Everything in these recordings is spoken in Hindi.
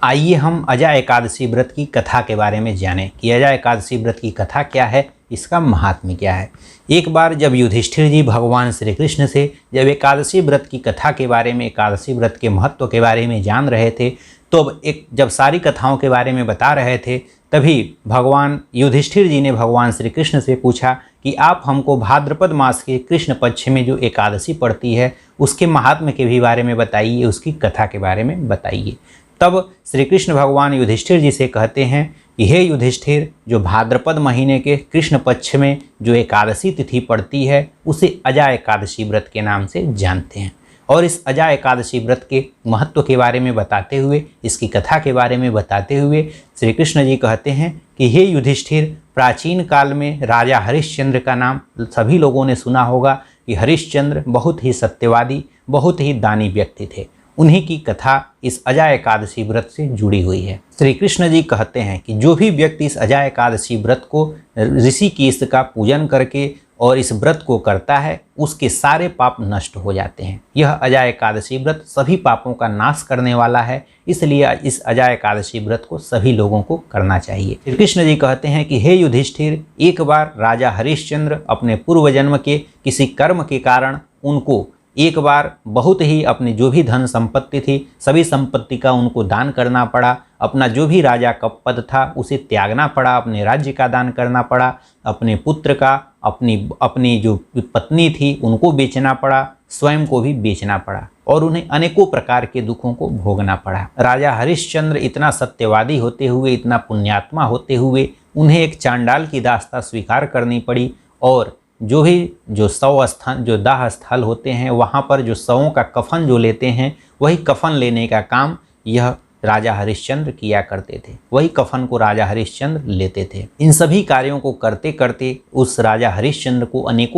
आइए हम अजा एकादशी व्रत की कथा के बारे में जानें कि अजा एकादशी व्रत की कथा क्या है, इसका महात्म्य क्या है। एक बार जब युधिष्ठिर जी भगवान श्री कृष्ण से जब एकादशी व्रत की कथा के बारे में, एकादशी व्रत के महत्व के बारे में जान रहे थे, तो जब सारी कथाओं के बारे में बता रहे थे, तभी भगवान युधिष्ठिर जी ने भगवान श्री कृष्ण से पूछा कि आप हमको भाद्रपद मास के कृष्ण पक्ष में जो एकादशी पड़ती है उसके महात्म्य के भी बारे में बताइए, उसकी कथा के बारे में बताइए। तब श्री कृष्ण भगवान युधिष्ठिर जी से कहते हैं कि हे युधिष्ठिर, जो भाद्रपद महीने के कृष्ण पक्ष में जो एकादशी तिथि पड़ती है उसे अजा एकादशी व्रत के नाम से जानते हैं। और इस अजा एकादशी व्रत के महत्व के बारे में बताते हुए, इसकी कथा के बारे में बताते हुए श्री कृष्ण जी कहते हैं कि हे युधिष्ठिर, प्राचीन काल में राजा हरिश्चंद्र का नाम सभी लोगों ने सुना होगा कि हरिश्चंद्र बहुत ही सत्यवादी, बहुत ही दानी व्यक्ति थे। उन्हीं की कथा इस अजा एकादशी व्रत से जुड़ी हुई है। श्री कृष्ण जी कहते हैं कि जो भी व्यक्ति इस अजा एकादशी व्रत को ऋषिकेश का पूजन करके और इस व्रत को करता है, उसके सारे पाप नष्ट हो जाते हैं। यह अजा एकादशी व्रत सभी पापों का नाश करने वाला है, इसलिए इस अजा एकादशी व्रत को सभी लोगों को करना चाहिए। श्री कृष्ण जी कहते हैं कि हे युधिष्ठिर, एक बार राजा हरिश्चंद्र अपने पूर्व जन्म के किसी कर्म के कारण उनको एक बार बहुत ही अपनी जो भी धन संपत्ति थी, सभी संपत्ति का उनको दान करना पड़ा। अपना जो भी राजा का पद था उसे त्यागना पड़ा, अपने राज्य का दान करना पड़ा, अपने पुत्र का, अपनी जो पत्नी थी उनको बेचना पड़ा, स्वयं को भी बेचना पड़ा और उन्हें अनेकों प्रकार के दुखों को भोगना पड़ा। राजा हरिश्चंद्र इतना सत्यवादी होते हुए, इतना पुण्यात्मा होते हुए, उन्हें एक चांडाल की दास्ता स्वीकार करनी पड़ी और जो शव स्थान, जो दाह स्थल होते हैं, वहाँ पर जो शवों का कफन जो लेते हैं, वही कफन लेने का काम यह राजा हरिश्चंद्र किया करते थे। वही कफन को राजा हरिश्चंद्र लेते थे। इन सभी कार्यों को करते करते उस राजा हरिश्चंद्र को अनेक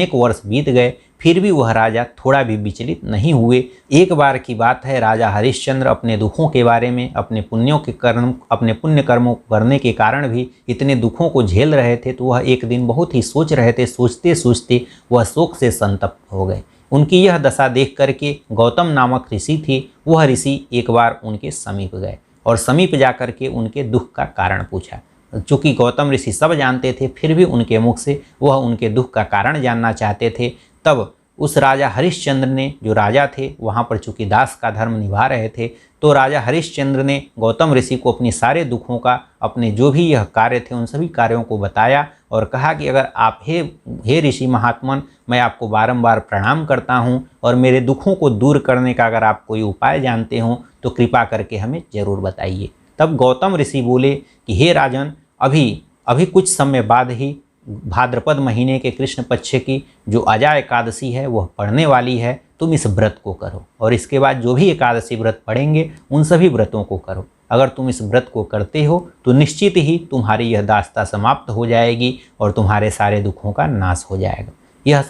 वर्ष बीत गए, फिर भी वह राजा थोड़ा भी विचलित नहीं हुए। एक बार की बात है, राजा हरिश्चंद्र अपने दुखों के बारे में, अपने पुण्य कर्मों करने के कारण भी इतने दुखों को झेल रहे थे, तो वह एक दिन बहुत ही सोच रहे थे। सोचते सोचते वह शोक से संतप्त हो गए। उनकी यह दशा देख करके गौतम नामक ऋषि थे, वह ऋषि एक बार उनके समीप गए और समीप जाकर के उनके दुख का कारण पूछा। चूँकि गौतम ऋषि सब जानते थे, फिर भी उनके मुख से वह उनके दुख का कारण जानना चाहते थे। तब उस राजा हरिश्चंद्र ने, जो राजा थे, वहाँ पर चूँकि दास का धर्म निभा रहे थे, तो राजा हरिश्चंद्र ने गौतम ऋषि को अपने सारे दुखों का, अपने जो भी यह कार्य थे उन सभी कार्यों को बताया और कहा कि अगर आप हे ऋषि महात्मन, मैं आपको बारंबार प्रणाम करता हूँ और मेरे दुखों को दूर करने का अगर आप कोई उपाय जानते हो तो कृपा करके हमें ज़रूर बताइए। तब गौतम ऋषि बोले कि हे राजन, अभी कुछ समय बाद ही भाद्रपद महीने के कृष्ण पक्ष की जो अजा एकादशी है वह पड़ने वाली है। तुम इस व्रत को करो और इसके बाद जो भी एकादशी व्रत पड़ेंगे उन सभी व्रतों को करो। अगर तुम इस व्रत को करते हो तो निश्चित ही तुम्हारी यह दास्ता समाप्त हो जाएगी और तुम्हारे सारे दुखों का नाश हो जाएगा। यह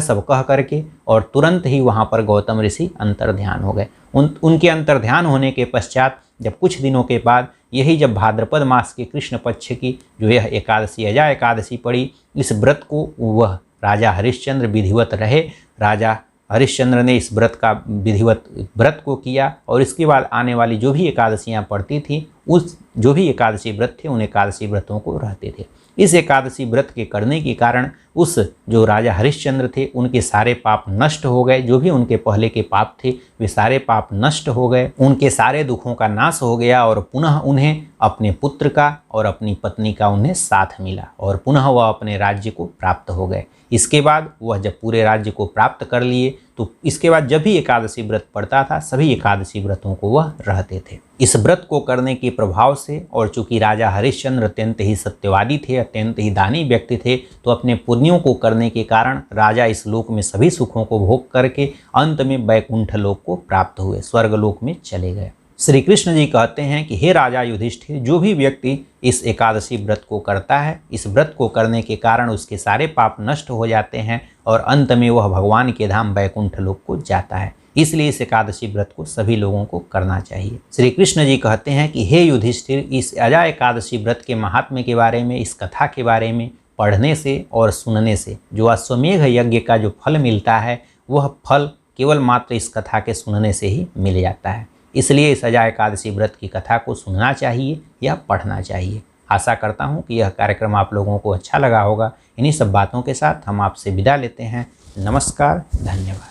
सब कह करके और तुरंत ही वहाँ पर गौतम ऋषि अंतर्ध्यान हो गए। उनके अंतर्ध्यान होने के पश्चात जब कुछ दिनों के बाद यही जब भाद्रपद मास के कृष्ण पक्ष की जो यह एकादशी, अजा एकादशी पड़ी, इस व्रत को वह राजा हरिश्चंद्र विधिवत रहे। राजा हरिश्चंद्र ने इस व्रत का विधिवत व्रत को किया और इसके बाद आने वाली जो भी एकादशियाँ पड़ती थी, उस जो भी एकादशी व्रत थे उन एकादशी व्रतों को रहते थे। इस एकादशी व्रत के करने के कारण उस जो राजा हरिश्चंद्र थे उनके सारे पाप नष्ट हो गए। जो भी उनके पहले के पाप थे वे सारे पाप नष्ट हो गए, उनके सारे दुखों का नाश हो गया और पुनः उन्हें अपने पुत्र का और अपनी पत्नी का उन्हें साथ मिला और पुनः वह अपने राज्य को प्राप्त हो गए। इसके बाद वह जब पूरे राज्य को प्राप्त कर लिए तो इसके बाद जब भी एकादशी व्रत पड़ता था, सभी एकादशी व्रतों को वह रहते थे। इस व्रत को करने के प्रभाव से और चूंकि राजा हरिश्चंद्र अत्यंत ही सत्यवादी थे, अत्यंत ही दानी व्यक्ति थे, तो अपने पुण्यों को करने के कारण राजा इस लोक में सभी सुखों को भोग करके अंत में वैकुंठ लोक को प्राप्त हुए, स्वर्ग लोक में चले गए। श्री कृष्ण जी कहते हैं कि हे राजा युधिष्ठिर, जो भी व्यक्ति इस एकादशी व्रत को करता है, इस व्रत को करने के कारण उसके सारे पाप नष्ट हो जाते हैं और अंत में वह भगवान के धाम वैकुंठ लोक को जाता है। इसलिए इस एकादशी व्रत को सभी लोगों को करना चाहिए। श्री कृष्ण जी कहते हैं कि हे युधिष्ठिर, इस अजा एकादशी व्रत के महात्म्य के बारे में, इस कथा के बारे में पढ़ने से और सुनने से जो अश्वमेघ यज्ञ का जो फल मिलता है, वह फल केवल मात्र इस कथा के सुनने से ही मिल जाता है। इसलिए इस अजा एकादशी व्रत की कथा को सुनना चाहिए या पढ़ना चाहिए। आशा करता हूँ कि यह कार्यक्रम आप लोगों को अच्छा लगा होगा। इन्हीं सब बातों के साथ हम आपसे विदा लेते हैं। नमस्कार, धन्यवाद।